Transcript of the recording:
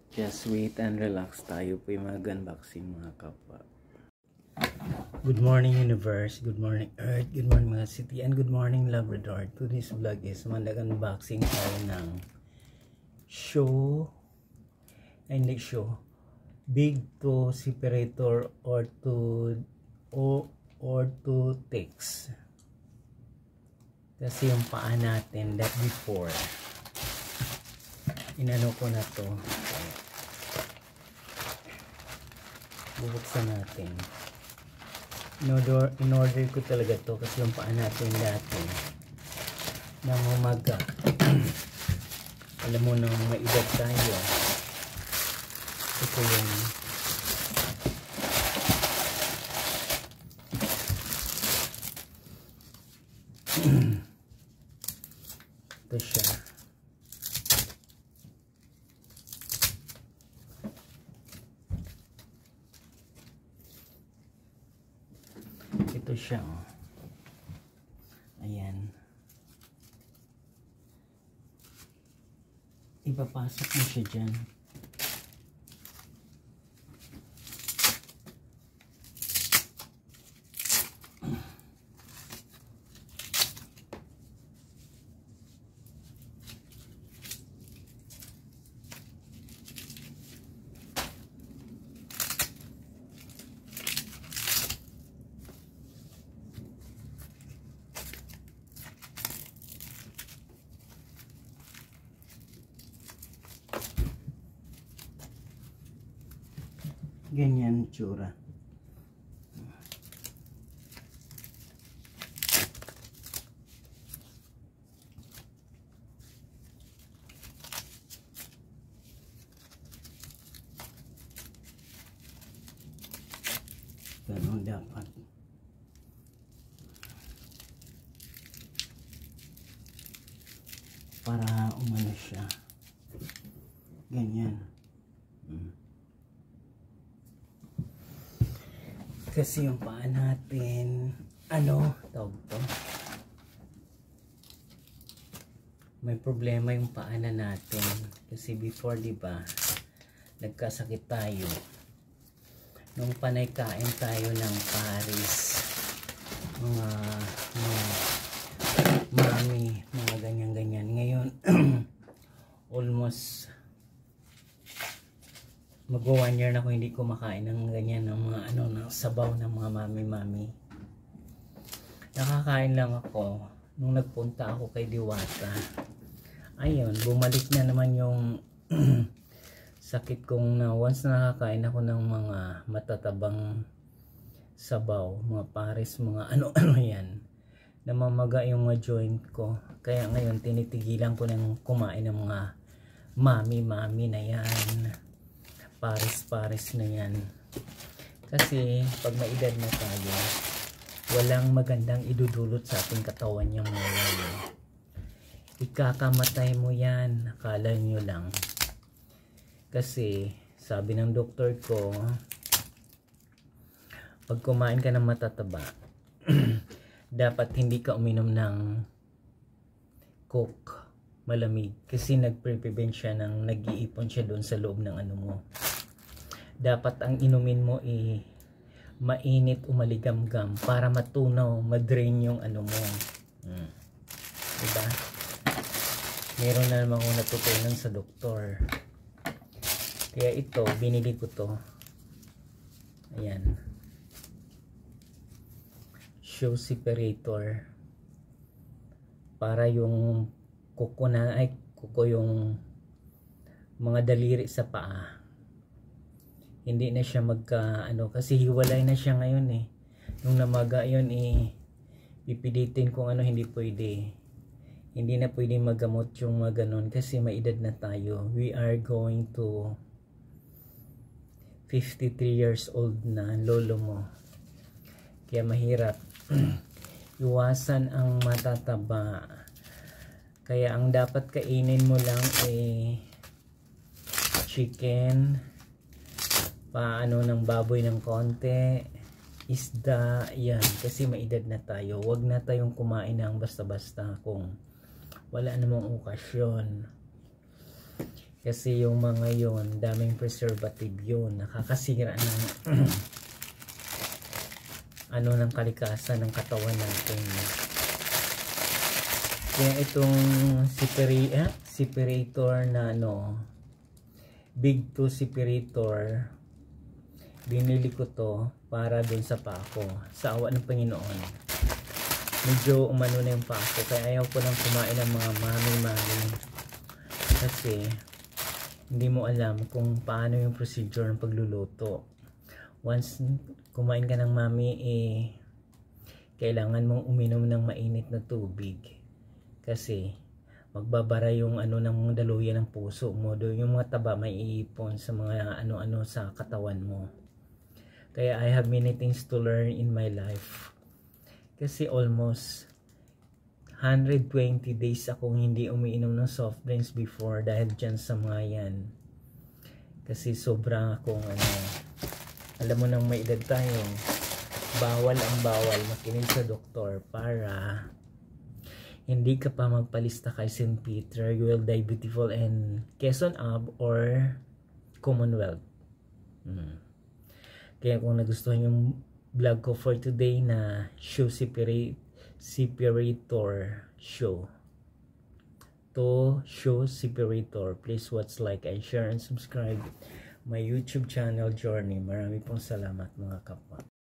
Just wait and relax, tayo po yung mag-unboxing mga kapwa. Good morning universe, good morning earth, good morning mga city, and good morning Labrador. Today's vlog is mag-unboxing tayo ng Big Toe Separator Orthotics. Kasi yung paa natin that before inano ko na to, bubuksan natin. In order ko talaga to kasi yung paa natin dati namamaga. Alam mo nang maedad tayo, ito yung ito siya. Ito siya, oh. Ayan. Ipapasok mo siya dyan. Ganyan tsura. Ganun dapat. Para umano siya. Ganyan. Kasi yung paa natin, tawag to? May problema yung paa na natin. Kasi before, di ba, nagkasakit tayo. Nung panay kain tayo ng Paris, mga mami, mga ganyan-ganyan. Ngayon, almost mag-1 year na ako hindi kumakain ng ganyan, ng mga ng sabaw ng mga mami-mami. Nakakain lang ako nung nagpunta ako kay Diwata. Ayun, bumalik na naman yung sakit kong na once nakakain ako ng mga matatabang sabaw, mga Paris, mga ano-ano yan. Namamaga yung mga joint ko. Kaya ngayon tinitigilan ko ng kumain ng mga mami-mami na yan. Paris na yan. Kasi pag maedad na tayo, walang magandang idudulot sa ating katawan yung mga yan. Ikakamatay mo yan, akala nyo lang. Kasi sabi ng doktor ko, pag kumain ka ng matataba, dapat hindi ka uminom ng Coke malamig, kasi nagpe-prevent siya ng nag-iipon siya doon sa loob ng ano mo. Dapat ang inumin mo mainit o maligamgam para matunaw, madrain yung ano mo. Diba? Meron na naman akong natutunan sa doktor. Kaya ito, binili ko to. Ayan. Shoe separator. Para yung kuko yung mga daliri sa paa. Hindi na siya kasi hiwalay na siya ngayon eh. Nung namaga yun pipilitin kung hindi pwede. Hindi na pwede magamot yung mga ganun kasi may edad na tayo. We are going to 53 years old na lolo mo. Kaya mahirap. Iwasan ang matataba. Kaya ang dapat kainin mo lang chicken, ng baboy ng konti, isda, yan. Kasi maedad na tayo. Huwag na tayong kumain ng basta-basta kung wala namang okasyon. Kasi yung mga yon, daming preservative yun, nakakasira ng ano ng kalikasan ng katawan natin. Kaya itong separator na Big 2 separator, binili ko to para dun sa pako. Sa awa ng Panginoon, medyo umano na yung pako, kaya ayaw ko nang kumain ng mga mami kasi hindi mo alam kung paano yung procedure ng pagluluto. Once kumain ka ng mami, kailangan mong uminom ng mainit na tubig kasi magbabara yung ng daluyan ng puso mo. Yung mga taba may iipon sa mga ano sa katawan mo. Kaya I have many things to learn in my life. Kasi almost 120 days akong hindi umiinom ng soft drinks before dahil dyan sa mga yan. Kasi sobrang akong alam mo nang may edad tayo, bawal makinig sa doktor para hindi ka pa magpalista kay St. Peter. You will die beautiful and Quezon Ab or Commonwealth. Kaya kung nagustuhan yung vlog ko for today na shoe separator show separator, please watch, like, and share and subscribe my YouTube channel Journey. Marami pong salamat mga kapwa.